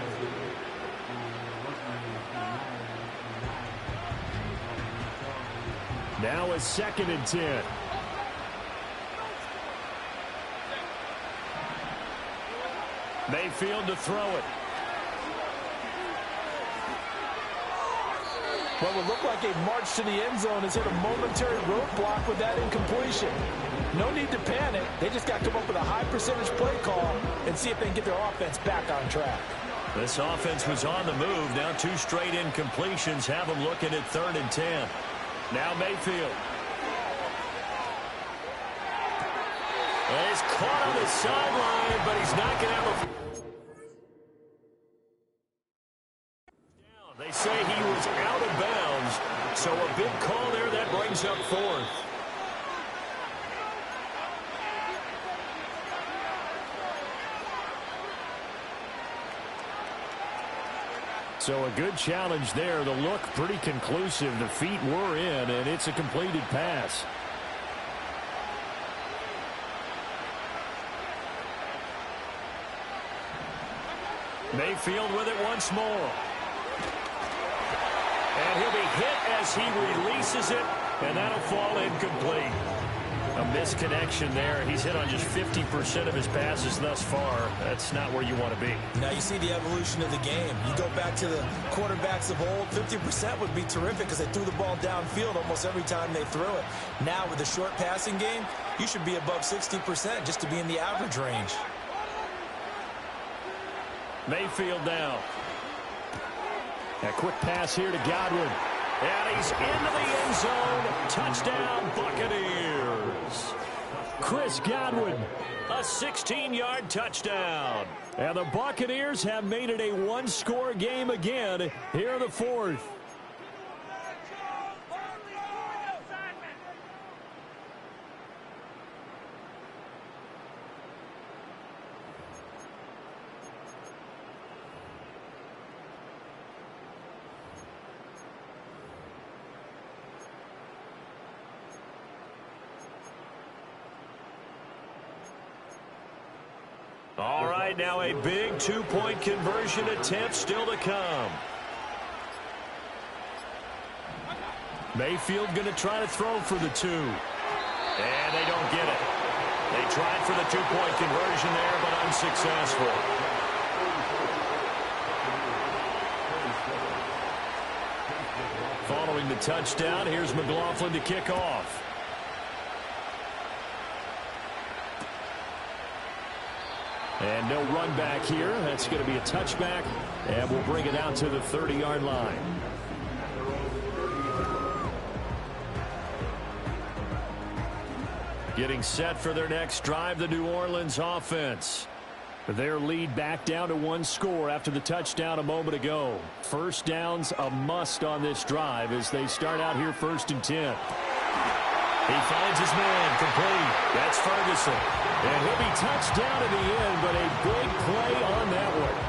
Speaker 4: Now a 2nd and 10.
Speaker 1: Mayfield to throw it.
Speaker 3: What would look like a march to the end zone has hit a momentary roadblock with that incompletion. No need to panic. They just got to come up with a high percentage play call and see if they can get their offense back on track.
Speaker 1: This offense was on the move. Now 2 straight incompletions have them looking at 3rd and 10. Now Mayfield. And he's caught on the sideline, but he's not going to have a... They say he was out of bounds, so a big call there that brings up 4th.
Speaker 4: So a good challenge there. The look pretty conclusive. The feet were in, and it's a completed pass. Mayfield with it once more. And he'll be hit as he releases it, and that'll fall incomplete. A misconnection there. He's hit on just 50% of his passes thus far. That's not where you want to be.
Speaker 2: Now you see the evolution of the game. You go back to the quarterbacks of old, 50% would be terrific because they threw the ball downfield almost every time they threw it. Now with the short passing game, you should be above 60% just to be in the average range.
Speaker 4: Mayfield now. A quick pass here to Godwin. And he's into the end zone. Touchdown, Buccaneers. Chris Godwin, a 16-yard touchdown. And the Buccaneers have made it a one-score game again here in the fourth. All right, now a big two-point conversion attempt still to come. Mayfield going to try to throw for the two. And they don't get it. They tried for the two-point conversion there, but unsuccessful. Following the touchdown, here's McLaughlin to kick off. And no run back here. That's going to be a touchback, and we'll bring it out to the 30-yard line. Getting set for their next drive, the New Orleans offense. Their lead back down to one score after the touchdown a moment ago. First down's a must on this drive as they start out here 1st and 10. He finds his man complete. That's Ferguson. And he'll be touched down at the end, but a big play on that one.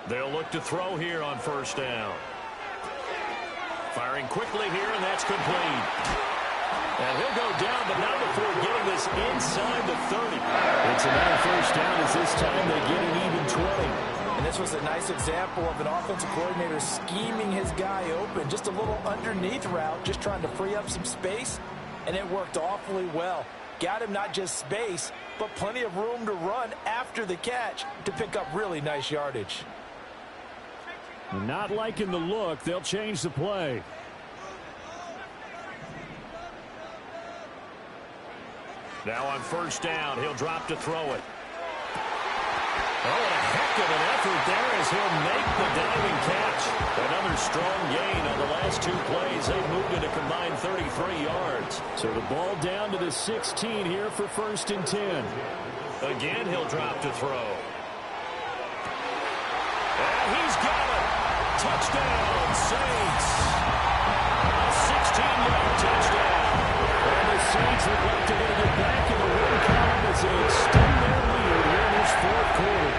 Speaker 4: They'll look to throw here on 1st down. Firing quickly here, and that's complete. And he'll go down, but not before getting this inside the 30. It's another 1st down as this time they get an even 20.
Speaker 2: And this was a nice example of an offensive coordinator scheming his guy open. Just a little underneath route, just trying to free up some space, and it worked awfully well. Got him not just space, but plenty of room to run after the catch to pick up really nice yardage.
Speaker 4: Not liking the look. They'll change the play. Now on 1st down, he'll drop to throw it. Oh, and a heck of an effort there as he'll make the diving catch. Another strong gain on the last 2 plays. They moved it a combined 33 yards. So the ball down to the 16 here for 1st and 10. Again, he'll drop to throw. And he's got it. Touchdown, Saints. A 16-yard touchdown. And the Saints look like they're going to get back in the win column as they extend their lead here in this 4th quarter.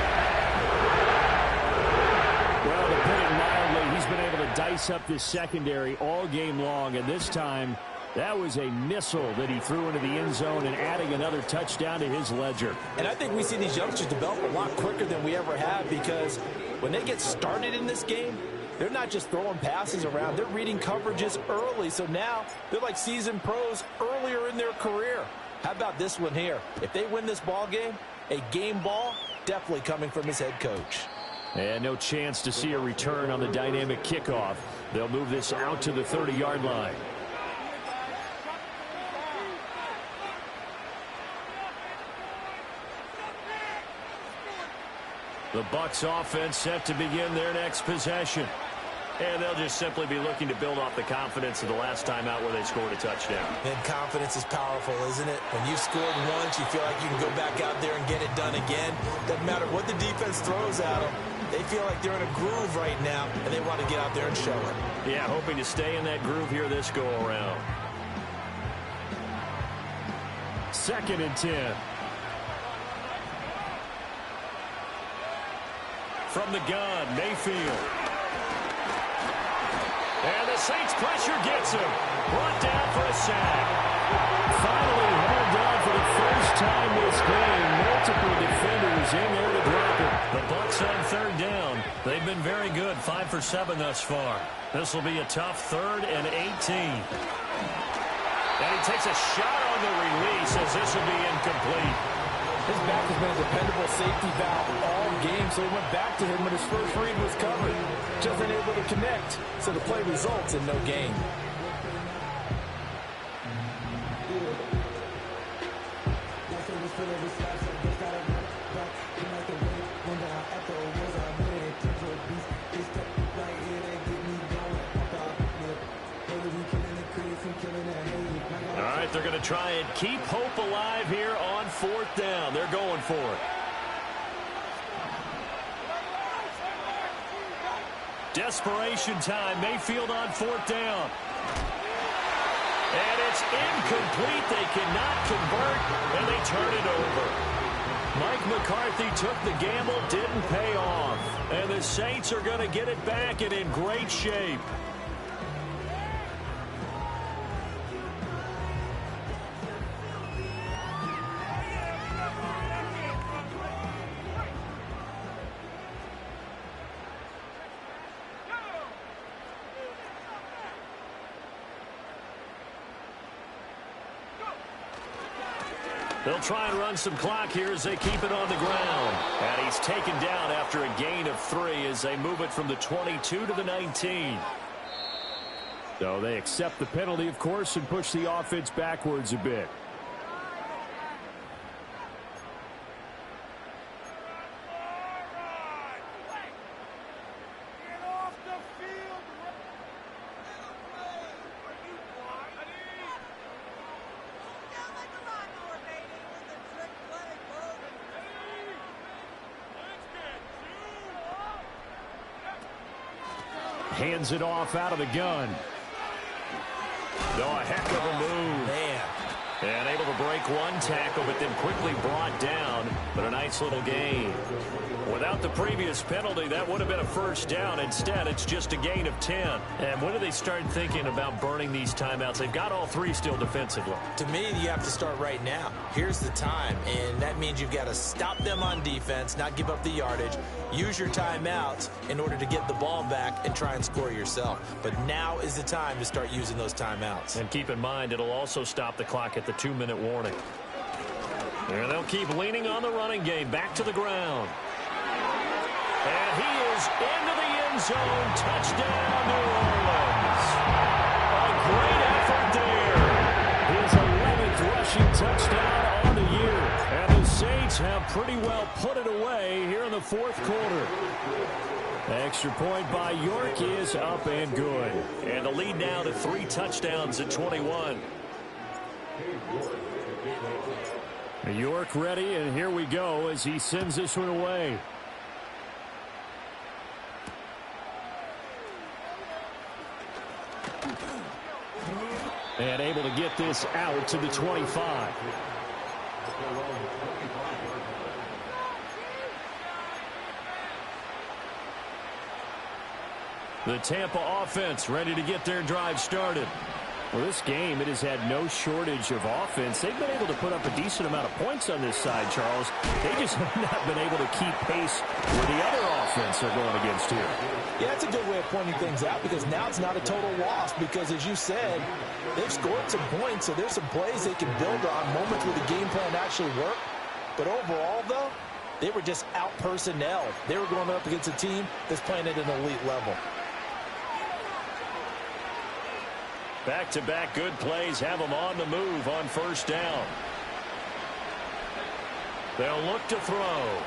Speaker 4: Well, to put it mildly, he's been able to dice up this secondary all game long, and this time that was a missile that he threw into the end zone and adding another touchdown to his ledger.
Speaker 2: And I think we see these youngsters develop a lot quicker than we ever have because when they get started in this game, they're not just throwing passes around. They're reading coverages early. So now they're like seasoned pros earlier in their career. How about this one here? If they win this ball game, a game ball definitely coming from his head coach.
Speaker 4: And no chance to see a return on the dynamic kickoff. They'll move this out to the 30-yard line. The Bucs offense set to begin their next possession.
Speaker 1: And they'll just simply be looking to build off the confidence of the last time out where they scored a touchdown.
Speaker 2: And confidence is powerful, isn't it? When you've scored once, you feel like you can go back out there and get it done again. Doesn't matter what the defense throws at them. They feel like they're in a groove right now, and they want to get out there and show it.
Speaker 1: Yeah, hoping to stay in that groove here this go-around.
Speaker 4: 2nd and 10.
Speaker 1: From the gun, Mayfield. And the Saints pressure gets him. Brought down for a sack.
Speaker 4: Finally held down for the first time this game. Multiple defenders in there to drop him.
Speaker 1: The Bucs on 3rd down. They've been very good, 5 for 7 thus far. This will be a tough 3rd and 18. And he takes a shot on the release as this will be incomplete.
Speaker 3: His back has been a dependable safety valve all game, so he went back to him when his first read was covered. Just unable to connect, so the play results in no gain.
Speaker 1: They're going to try and keep hope alive here on 4th down. They're going for it. Desperation time. Mayfield on 4th down. And it's incomplete. They cannot convert, and they turn it over. Mike McCarthy took the gamble, didn't pay off. And the Saints are going to get it back and in great shape. They'll try and run some clock here as they keep it on the ground. And he's taken down after a gain of 3 as they move it from the 22 to the 19.
Speaker 4: So they accept the penalty, of course, and push the offense backwards a bit. Hands it off out of the gun.
Speaker 1: No, a heck of a move.
Speaker 2: Man.
Speaker 1: And able to break one tackle, but then quickly brought down. But a nice little gain. Without the previous penalty, that would have been a 1st down. Instead, it's just a gain of 10. And when do they start thinking about burning these timeouts? They've got all 3 still defensively.
Speaker 2: To me, you have to start right now. Here's the time, and that means you've got to stop them on defense, not give up the yardage, use your timeouts in order to get the ball back and try and score yourself. But now is the time to start using those timeouts.
Speaker 1: And keep in mind, it'll also stop the clock at the 2-minute warning. And they'll keep leaning on the running game. Back to the ground. And he is into the end zone. Touchdown, New Orleans. A great effort there.
Speaker 4: His 11th rushing touchdown on the year.
Speaker 1: And the Saints have pretty well put it away here in the 4th quarter.
Speaker 4: Extra point by York is up and good.
Speaker 1: And the lead now to 3 touchdowns at 21.
Speaker 4: York ready, and here we go as he sends this one away. And able to get this out to the 25.
Speaker 1: The Tampa offense ready to get their drive started.
Speaker 4: Well, this game, it has had no shortage of offense. They've been able to put up a decent amount of points on this side, Charles. They just have not been able to keep pace with the other offense they're going against here.
Speaker 3: Yeah, that's a good way of pointing things out because now it's not a total loss because, as you said, they've scored some points, so there's some plays they can build on, moments where the game plan actually worked. But overall, though, they were just out-personnel. They were going up against a team that's playing at an elite level.
Speaker 1: Back-to-back good plays have them on the move on 1st down. They'll look to throw.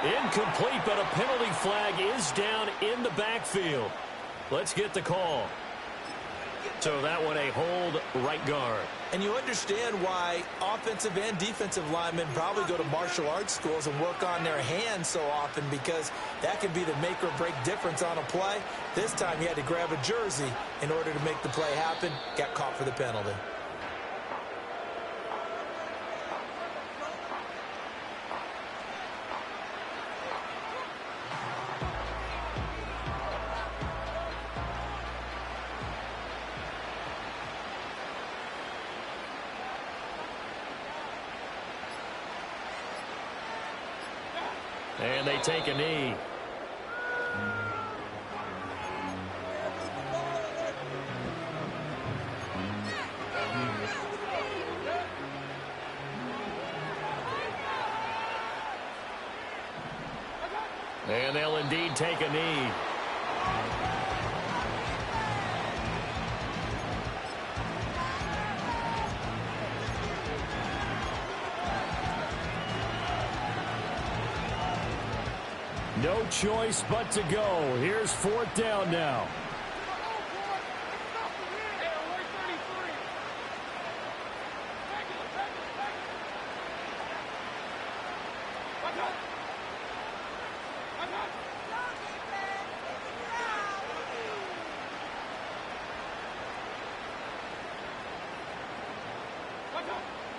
Speaker 1: Incomplete, but a penalty flag is down in the backfield. Let's get the call. So that one a hold right guard.
Speaker 2: And you understand why offensive and defensive linemen probably go to martial arts schools and work on their hands so often, because that can be the make or break difference on a play. This time he had to grab a jersey in order to make the play happen. Got caught for the penalty.
Speaker 1: And they take a knee. And they'll indeed take a knee. No choice but to go. Here's fourth down now.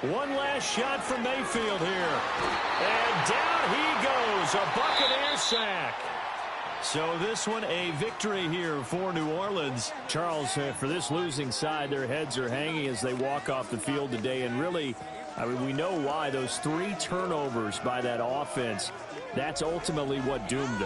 Speaker 1: One last shot from Mayfield here. And down he goes. A Buccaneer sack. So this one a victory here for New Orleans.
Speaker 4: Charles, for this losing side, their heads are hanging as they walk off the field today. And really, I mean, we know why. Those 3 turnovers by that offense, that's ultimately what doomed them.